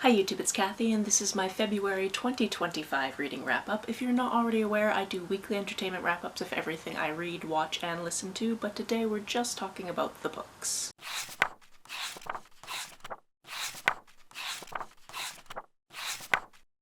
Hi YouTube, it's Kathy, and this is my February 2025 reading wrap-up. If you're not already aware, I do weekly entertainment wrap-ups of everything I read, watch, and listen to, but today we're just talking about the books.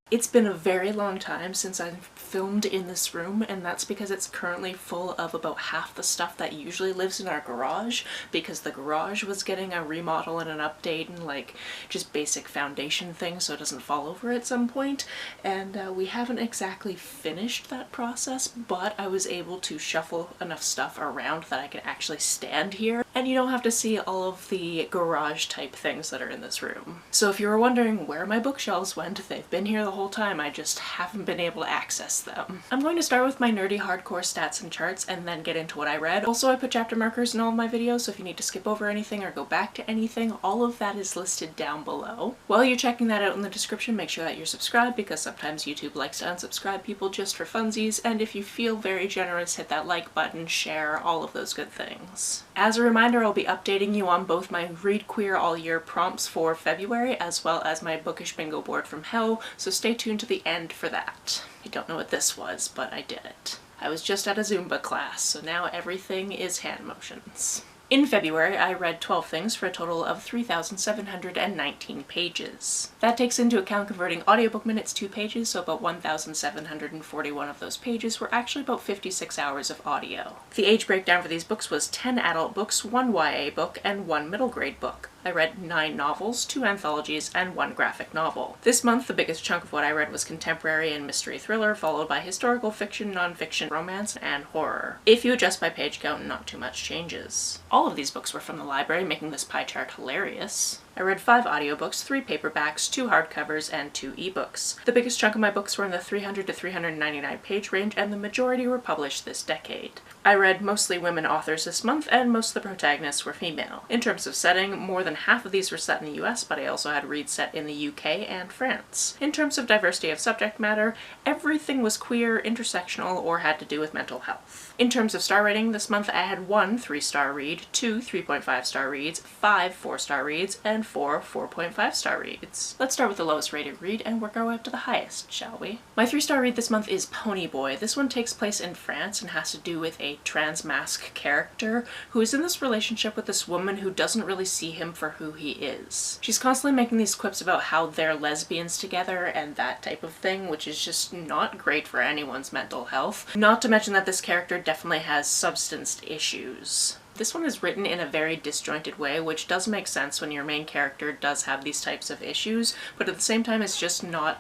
It's been a very long time since I've filmed in this room, and that's because it's currently full of about half the stuff that usually lives in our garage, because the garage was getting a remodel and an update and like just basic foundation things so it doesn't fall over at some point. And we haven't exactly finished that process, but I was able to shuffle enough stuff around that I could actually stand here, and you don't have to see all of the garage type things that are in this room. So if you were wondering where my bookshelves went, they've been here the whole time, I just haven't been able to access them. I'm going to start with my nerdy hardcore stats and charts and then get into what I read. Also, I put chapter markers in all of my videos, so if you need to skip over anything or go back to anything, all of that is listed down below. While you're checking that out in the description, make sure that you're subscribed, because sometimes YouTube likes to unsubscribe people just for funsies, and if you feel very generous, hit that like button, share, all of those good things. As a reminder, I'll be updating you on both my Read Queer All Year prompts for February, as well as my bookish bingo board from hell, so stay tuned to the end for that. I don't know what this was, but I did it. I was just at a Zumba class, so now everything is hand motions. In February, I read 12 things for a total of 3,719 pages. That takes into account converting audiobook minutes to pages, so about 1,741 of those pages were actually about 56 hours of audio. The age breakdown for these books was 10 adult books, 1 YA book, and 1 middle grade book. I read 9 novels, 2 anthologies, and 1 graphic novel. This month, the biggest chunk of what I read was contemporary and mystery thriller, followed by historical fiction, nonfiction, romance, and horror. If you adjust by page count, not too much changes. All of these books were from the library, making this pie chart hilarious. I read 5 audiobooks, 3 paperbacks, 2 hardcovers, and 2 ebooks. The biggest chunk of my books were in the 300 to 399 page range, and the majority were published this decade. I read mostly women authors this month, and most of the protagonists were female. In terms of setting, more than half of these were set in the US, but I also had reads set in the UK and France. In terms of diversity of subject matter, everything was queer, intersectional, or had to do with mental health. In terms of star rating, this month I had 1 3-star read, 2 3.5-star reads, 5 4-star reads, and 4 4.5-star reads. Let's start with the lowest rated read and work our way up to the highest, shall we? My 3-star read this month is Pony Boy. This one takes place in France and has to do with a trans mask character who is in this relationship with this woman who doesn't really see him for who he is. She's constantly making these quips about how they're lesbians together and that type of thing, which is just not great for anyone's mental health. Not to mention that this character definitely has substance issues. This one is written in a very disjointed way, which does make sense when your main character does have these types of issues, but at the same time it's just not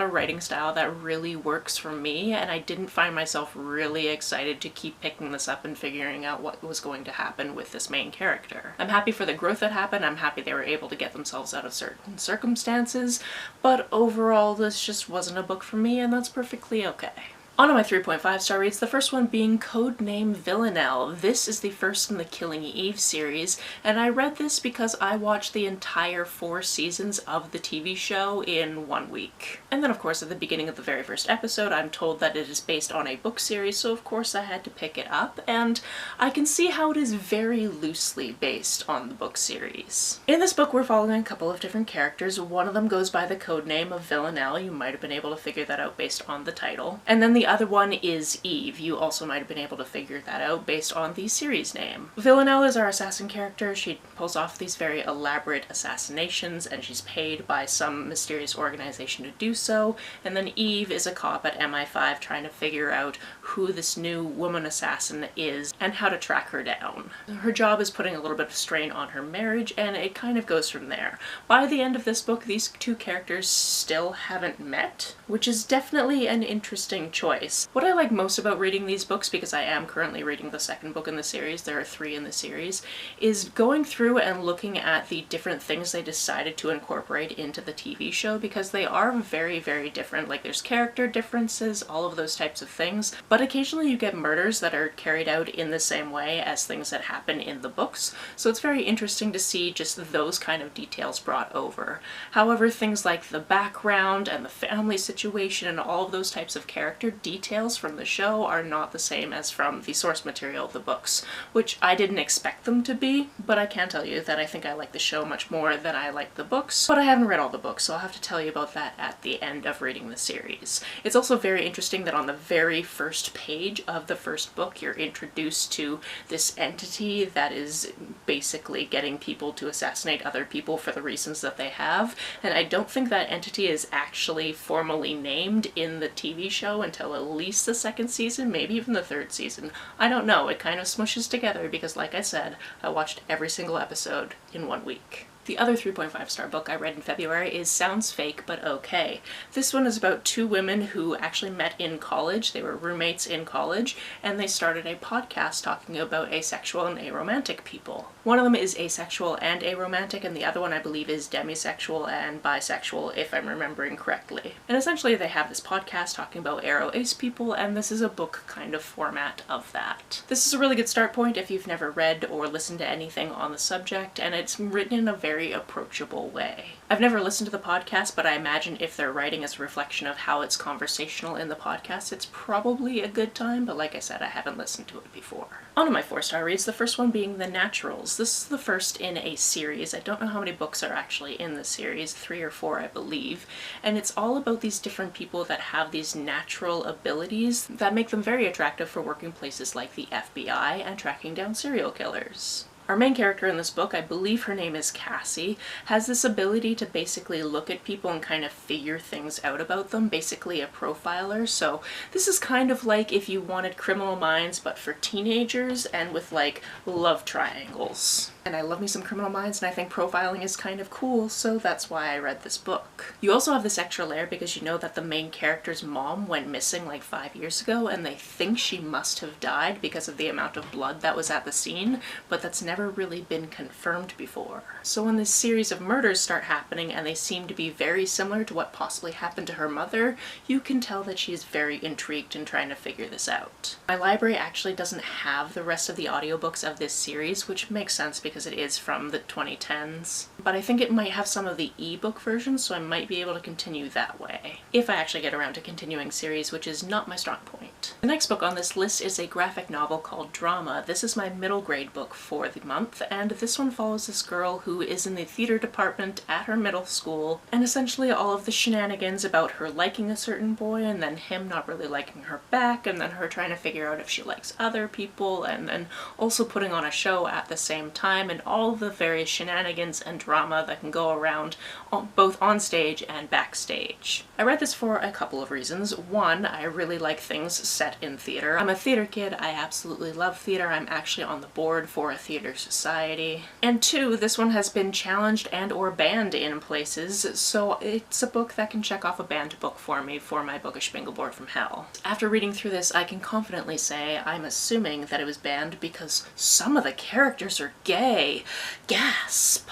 a writing style that really works for me, and I didn't find myself really excited to keep picking this up and figuring out what was going to happen with this main character. I'm happy for the growth that happened, I'm happy they were able to get themselves out of certain circumstances, but overall this just wasn't a book for me, and that's perfectly okay. On to my 3.5-star reads, the first one being Codename Villanelle. This is the first in the Killing Eve series, and I read this because I watched the entire 4 seasons of the TV show in 1 week. And then of course at the beginning of the very first episode I'm told that it is based on a book series, so of course I had to pick it up, and I can see how it is very loosely based on the book series. In this book we're following a couple of different characters. One of them goes by the codename of Villanelle. You might have been able to figure that out based on the title. And then the other one is Eve. You also might have been able to figure that out based on the series name. Villanelle is our assassin character. She pulls off these very elaborate assassinations, and she's paid by some mysterious organization to do so. And then Eve is a cop at MI5 trying to figure out who this new woman assassin is and how to track her down. Her job is putting a little bit of strain on her marriage, and it kind of goes from there. By the end of this book, these 2 characters still haven't met, which is definitely an interesting choice. What I like most about reading these books, because I am currently reading the second book in the series, there are 3 in the series, is going through and looking at the different things they decided to incorporate into the TV show, because they are very, very different. Like, there's character differences, all of those types of things, but occasionally you get murders that are carried out in the same way as things that happen in the books, so it's very interesting to see just those kind of details brought over. However, things like the background and the family situation and all of those types of character details from the show are not the same as from the source material of the books, which I didn't expect them to be, but I can tell you that I think I like the show much more than I like the books, but I haven't read all the books, so I'll have to tell you about that at the end of reading the series. It's also very interesting that on the very first page of the first book, you're introduced to this entity that is basically getting people to assassinate other people for the reasons that they have, and I don't think that entity is actually formally named in the TV show until at least the second season, maybe even the third season. I don't know, it kind of smushes together because, like I said, I watched every single episode in 1 week. The other 3.5-star book I read in February is Sounds Fake But Okay. This one is about two women who actually met in college. They were roommates in college, and they started a podcast talking about asexual and aromantic people. One of them is asexual and aromantic, and the other one I believe is demisexual and bisexual, if I'm remembering correctly. And essentially they have this podcast talking about aro-ace people, and this is a book kind of format of that. This is a really good start point if you've never read or listened to anything on the subject, and it's written in a very approachable way. I've never listened to the podcast, but I imagine if their writing is a reflection of how it's conversational in the podcast, it's probably a good time, but like I said, I haven't listened to it before. On to my 4-star reads, the first one being The Naturals. This is the first in a series. I don't know how many books are actually in the series, 3 or 4 I believe, and it's all about these different people that have these natural abilities that make them very attractive for working places like the FBI and tracking down serial killers. Our main character in this book, I believe her name is Cassie, has this ability to basically look at people and kind of figure things out about them, basically a profiler. So this is kind of like if you wanted Criminal Minds but for teenagers and with like love triangles. And I love me some Criminal Minds, and I think profiling is kind of cool, so that's why I read this book. You also have this extra layer because you know that the main character's mom went missing like 5 years ago, and they think she must have died because of the amount of blood that was at the scene, but that's never really been confirmed before. So when this series of murders start happening and they seem to be very similar to what possibly happened to her mother, you can tell that she's very intrigued in trying to figure this out. My library actually doesn't have the rest of the audiobooks of this series, which makes sense because it is from the 2010s, but I think it might have some of the ebook versions, so I might be able to continue that way, if I actually get around to continuing series, which is not my strong point. The next book on this list is a graphic novel called Drama. This is my middle grade book for the month, and this one follows this girl who is in the theater department at her middle school, and essentially all of the shenanigans about her liking a certain boy and then him not really liking her back, and then her trying to figure out if she likes other people, and then also putting on a show at the same time, and all the various shenanigans and drama that can go around both on stage and backstage. I read this for a couple of reasons. One, I really like things set in theater. I'm a theater kid, I absolutely love theater, I'm actually on the board for a theater society. And two, this one has been challenged and or banned in places, so it's a book that can check off a banned book for me for my bookish bingo board from hell. After reading through this, I can confidently say I'm assuming that it was banned because some of the characters are gay. Gasp!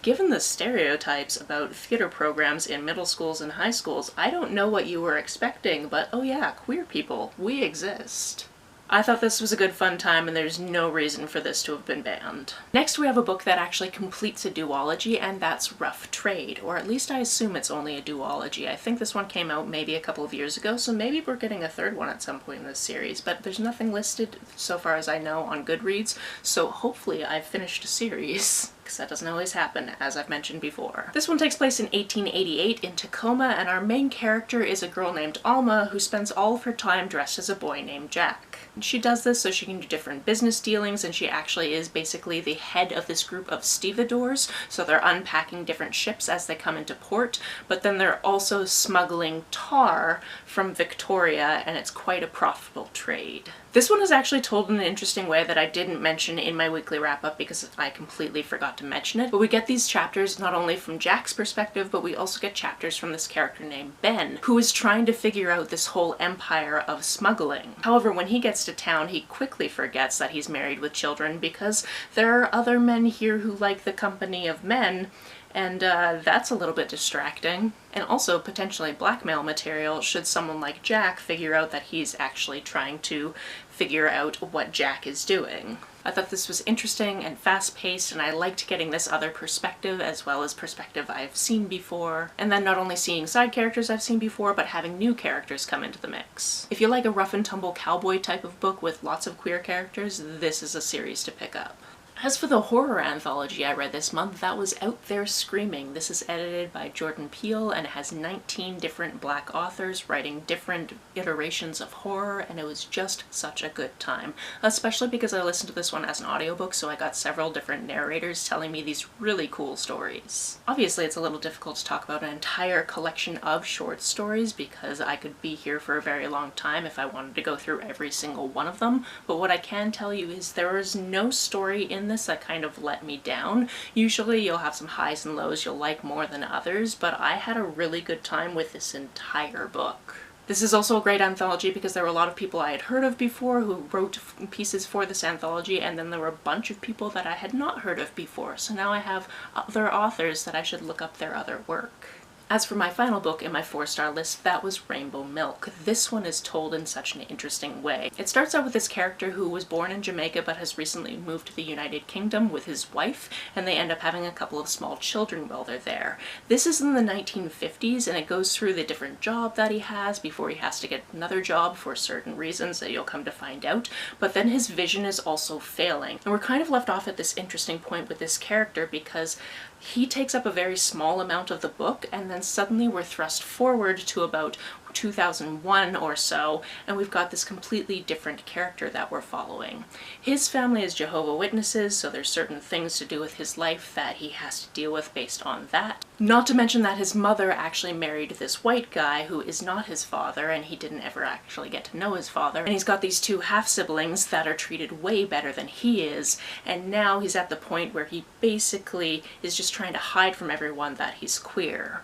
Given the stereotypes about theater programs in middle schools and high schools, I don't know what you were expecting, but oh yeah, queer people, we exist. I thought this was a good fun time, and there's no reason for this to have been banned. Next we have a book that actually completes a duology, and that's Rough Trade, or at least I assume it's only a duology. I think this one came out maybe a couple of years ago, so maybe we're getting a third one at some point in this series, but there's nothing listed so far as I know on Goodreads, so hopefully I've finished a series. Because that doesn't always happen, as I've mentioned before. This one takes place in 1888 in Tacoma, and our main character is a girl named Alma who spends all of her time dressed as a boy named Jack. And she does this so she can do different business dealings, and she actually is basically the head of this group of stevedores, so they're unpacking different ships as they come into port, but then they're also smuggling tar from Victoria, and it's quite a profitable trade. This one is actually told in an interesting way that I didn't mention in my weekly wrap-up because I completely forgot to mention it, but we get these chapters not only from Jack's perspective, but we also get chapters from this character named Ben, who is trying to figure out this whole empire of smuggling. However, when he gets to town, he quickly forgets that he's married with children because there are other men here who like the company of men, and that's a little bit distracting. And also potentially blackmail material should someone like Jack figure out that he's actually trying to figure out what Jack is doing. I thought this was interesting and fast-paced, and I liked getting this other perspective as well as perspective I've seen before. And then not only seeing side characters I've seen before, but having new characters come into the mix. If you like a rough and tumble cowboy type of book with lots of queer characters, this is a series to pick up. As for the horror anthology I read this month, that was Out There Screaming. This is edited by Jordan Peele and it has 19 different Black authors writing different iterations of horror, and it was just such a good time. Especially because I listened to this one as an audiobook, so I got several different narrators telling me these really cool stories. Obviously it's a little difficult to talk about an entire collection of short stories because I could be here for a very long time if I wanted to go through every single one of them, but what I can tell you is there is no story in this that kind of let me down. Usually you'll have some highs and lows you'll like more than others, but I had a really good time with this entire book. This is also a great anthology because there were a lot of people I had heard of before who wrote pieces for this anthology, and then there were a bunch of people that I had not heard of before, so now I have other authors that I should look up their other work. As for my final book in my 4-star list, that was Rainbow Milk. This one is told in such an interesting way. It starts out with this character who was born in Jamaica but has recently moved to the United Kingdom with his wife, and they end up having a couple of small children while they're there. This is in the 1950s, and it goes through the different job that he has before he has to get another job for certain reasons that you'll come to find out, but then his vision is also failing. And we're kind of left off at this interesting point with this character because he takes up a very small amount of the book, and then suddenly we're thrust forward to about 2001 or so, and we've got this completely different character that we're following. His family is Jehovah's Witnesses, so there's certain things to do with his life that he has to deal with based on that. Not to mention that his mother actually married this white guy who is not his father, and he didn't ever actually get to know his father. And he's got these two half-siblings that are treated way better than he is, and now he's at the point where he basically is just trying to hide from everyone that he's queer.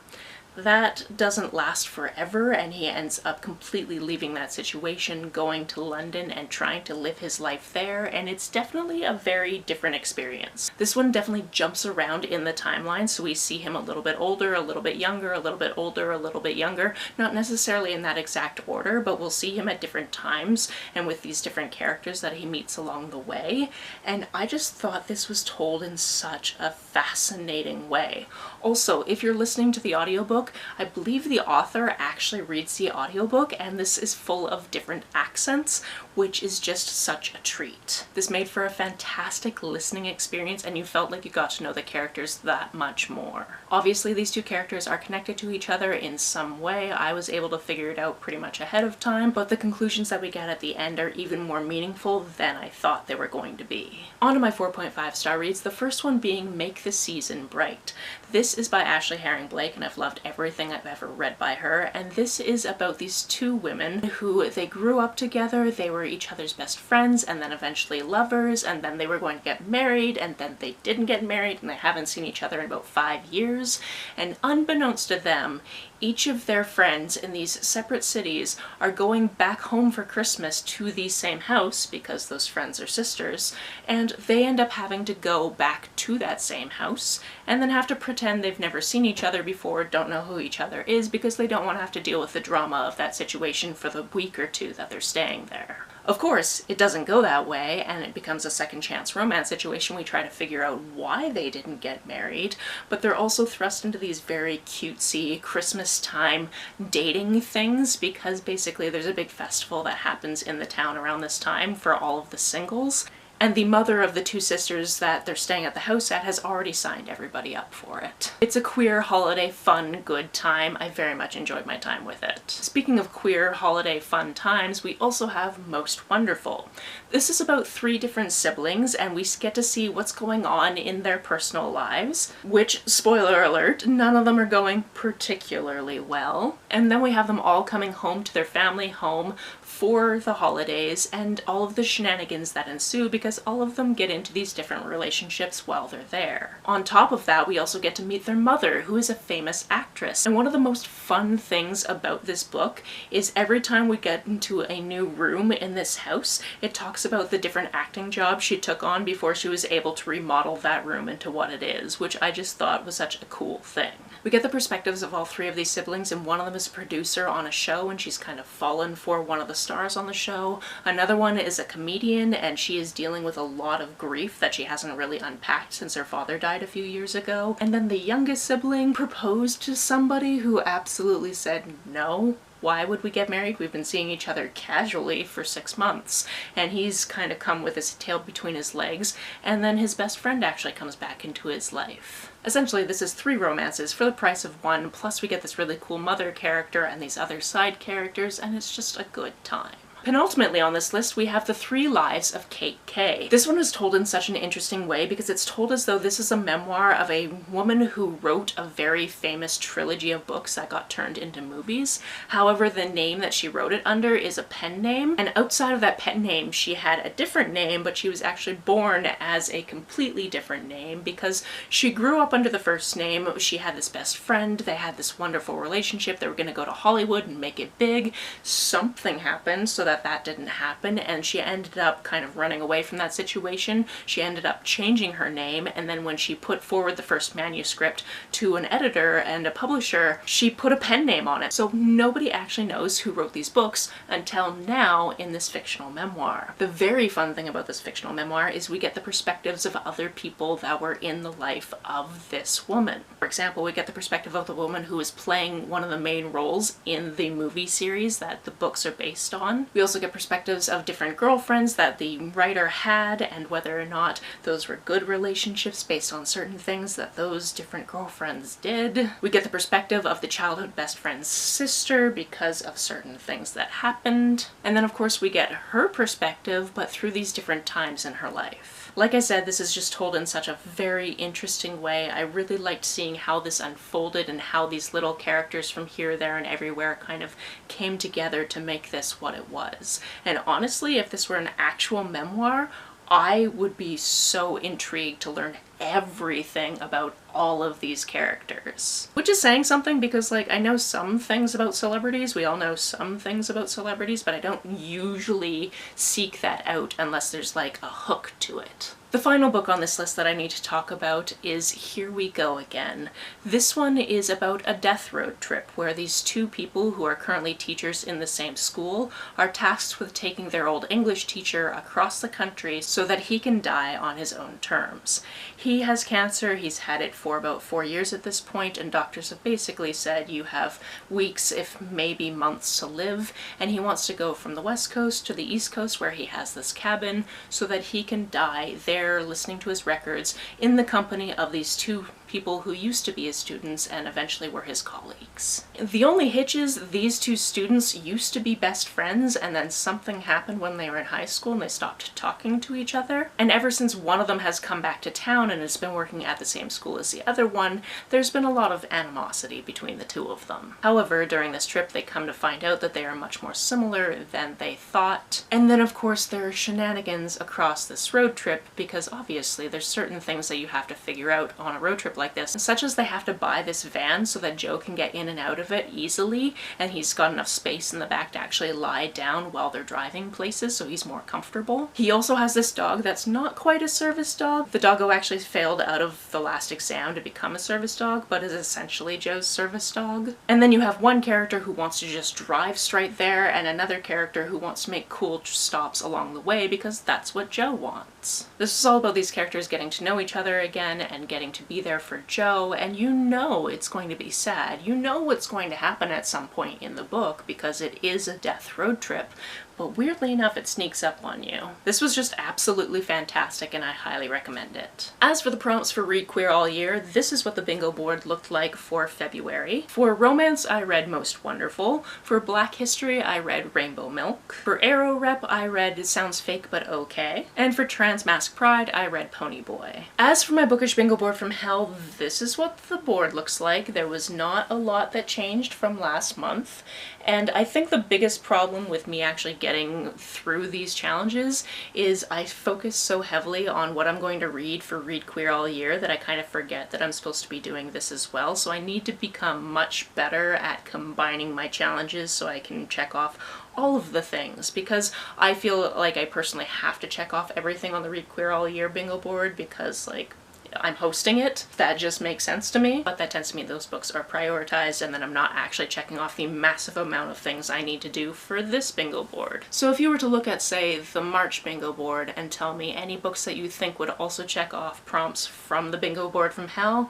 That doesn't last forever, and he ends up completely leaving that situation, going to London and trying to live his life there, and it's definitely a very different experience. This one definitely jumps around in the timeline, so we see him a little bit older, a little bit younger, a little bit older, a little bit younger, not necessarily in that exact order, but we'll see him at different times and with these different characters that he meets along the way, and I just thought this was told in such a fascinating way. Also, if you're listening to the audiobook, I believe the author actually reads the audiobook, and this is full of different accents, which is just such a treat. This made for a fantastic listening experience, and you felt like you got to know the characters that much more. Obviously, these two characters are connected to each other in some way. I was able to figure it out pretty much ahead of time, but the conclusions that we get at the end are even more meaningful than I thought they were going to be. On to my 4.5 star reads, the first one being Make the Season Bright. This is by Ashley Herring Blake, and I've loved everything I've ever read by her, and this is about these two women who they grew up together, they were each other's best friends, and then eventually lovers, and then they were going to get married, and then they didn't get married, and they haven't seen each other in about 5 years, and unbeknownst to them, each of their friends in these separate cities are going back home for Christmas to the same house because those friends are sisters, and they end up having to go back to that same house and then have to pretend they've never seen each other before, don't know who each other is, because they don't want to have to deal with the drama of that situation for the week or two that they're staying there. Of course, it doesn't go that way, and it becomes a second chance romance situation. We try to figure out why they didn't get married, but they're also thrust into these very cutesy Christmas time dating things because basically there's a big festival that happens in the town around this time for all of the singles. And the mother of the two sisters that they're staying at the house at has already signed everybody up for it. It's a queer holiday fun good time. I very much enjoyed my time with it. Speaking of queer holiday fun times, we also have Most Wonderful. This is about 3 different siblings, and we get to see what's going on in their personal lives, which, spoiler alert, none of them are going particularly well. And then we have them all coming home to their family home for the holidays and all of the shenanigans that ensue because because all of them get into these different relationships while they're there. On top of that, we also get to meet their mother, who is a famous actress. And one of the most fun things about this book is every time we get into a new room in this house, it talks about the different acting jobs she took on before she was able to remodel that room into what it is, which I just thought was such a cool thing. We get the perspectives of all three of these siblings, and one of them is a producer on a show and she's kind of fallen for one of the stars on the show. Another one is a comedian and she is dealing with a lot of grief that she hasn't really unpacked since her father died a few years ago. And then the youngest sibling proposed to somebody who absolutely said no. Why would we get married? We've been seeing each other casually for 6 months. And he's kind of come with his tail between his legs, and then his best friend actually comes back into his life. Essentially, this is 3 romances for the price of 1, plus we get this really cool mother character and these other side characters, and it's just a good time. Penultimately on this list, we have The 3 Lives of Kate Kay. This one is told in such an interesting way because it's told as though this is a memoir of a woman who wrote a very famous trilogy of books that got turned into movies. However, the name that she wrote it under is a pen name, and outside of that pen name she had a different name, but she was actually born as a completely different name because she grew up under the first name. She had this best friend, they had this wonderful relationship, they were going to go to Hollywood and make it big. Something happened so that didn't happen, and she ended up kind of running away from that situation. She ended up changing her name, and then when she put forward the first manuscript to an editor and a publisher, she put a pen name on it. So nobody actually knows who wrote these books until now in this fictional memoir. The very fun thing about this fictional memoir is we get the perspectives of other people that were in the life of this woman. For example, we get the perspective of the woman who is playing one of the main roles in the movie series that the books are based on. We also get perspectives of different girlfriends that the writer had and whether or not those were good relationships based on certain things that those different girlfriends did. We get the perspective of the childhood best friend's sister because of certain things that happened. And then of course we get her perspective, but through these different times in her life. Like I said, this is just told in such a very interesting way. I really liked seeing how this unfolded and how these little characters from here, there, and everywhere kind of came together to make this what it was. And honestly, if this were an actual memoir, I would be so intrigued to learn everything about all of these characters. Which is saying something because, like, I know some things about celebrities, we all know some things about celebrities, but I don't usually seek that out unless there's like a hook to it. The final book on this list that I need to talk about is Here We Go Again. This one is about a death road trip where these 2 people who are currently teachers in the same school are tasked with taking their old English teacher across the country so that he can die on his own terms. He has cancer, he's had it for about 4 years at this point, and doctors have basically said you have weeks, if maybe months to live, and he wants to go from the West Coast to the East Coast where he has this cabin so that he can die there listening to his records in the company of these 2 people who used to be his students and eventually were his colleagues. The only hitch is these 2 students used to be best friends, and then something happened when they were in high school and they stopped talking to each other. And ever since one of them has come back to town and has been working at the same school as the other one, there's been a lot of animosity between the 2 of them. However, during this trip they come to find out that they are much more similar than they thought. And then of course there are shenanigans across this road trip because obviously there's certain things that you have to figure out on a road trip like this, such as they have to buy this van so that Joe can get in and out of it easily, and he's got enough space in the back to actually lie down while they're driving places so he's more comfortable. He also has this dog that's not quite a service dog. The doggo actually failed out of the last exam to become a service dog, but is essentially Joe's service dog. And then you have one character who wants to just drive straight there, and another character who wants to make cool stops along the way because that's what Joe wants. This is all about these characters getting to know each other again and getting to be there for Joe, and you know it's going to be sad. You know what's going to happen at some point in the book because it is a death road trip, but weirdly enough it sneaks up on you. This was just absolutely fantastic and I highly recommend it. As for the prompts for Read Queer All Year, this is what the bingo board looked like for February. For romance I read Most Wonderful. For Black History I read Rainbow Milk. For Arrow Rep I read It Sounds Fake But Okay. And for Trans Mask Pride I read Pony Boy. As for my bookish bingo board from hell, this is what the board looks like. There was not a lot that changed from last month, and I think the biggest problem with me actually getting through these challenges is I focus so heavily on what I'm going to read for Read Queer All Year that I kind of forget that I'm supposed to be doing this as well. So I need to become much better at combining my challenges so I can check off all of the things, because I feel like I personally have to check off everything on the Read Queer All Year bingo board because, like, I'm hosting it. That just makes sense to me. But that tends to mean those books are prioritized and then I'm not actually checking off the massive amount of things I need to do for this bingo board. So if you were to look at, say, the March bingo board and tell me any books that you think would also check off prompts from the bingo board from hell,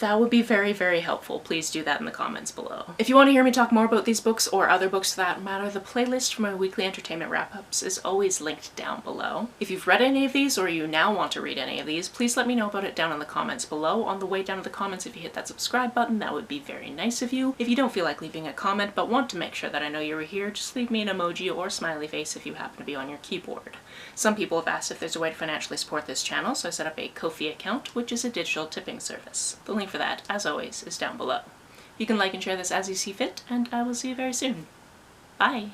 that would be very, very helpful. Please do that in the comments below. If you want to hear me talk more about these books or other books for that matter, the playlist for my weekly entertainment wrap-ups is always linked down below. If you've read any of these or you now want to read any of these, please let me know about it down in the comments below. On the way down to the comments, if you hit that subscribe button, that would be very nice of you. If you don't feel like leaving a comment but want to make sure that I know you were here, just leave me an emoji or smiley face if you happen to be on your keyboard. Some people have asked if there's a way to financially support this channel, so I set up a Ko-fi account, which is a digital tipping service. The link for that, as always, is down below. You can like and share this as you see fit, and I will see you very soon. Bye!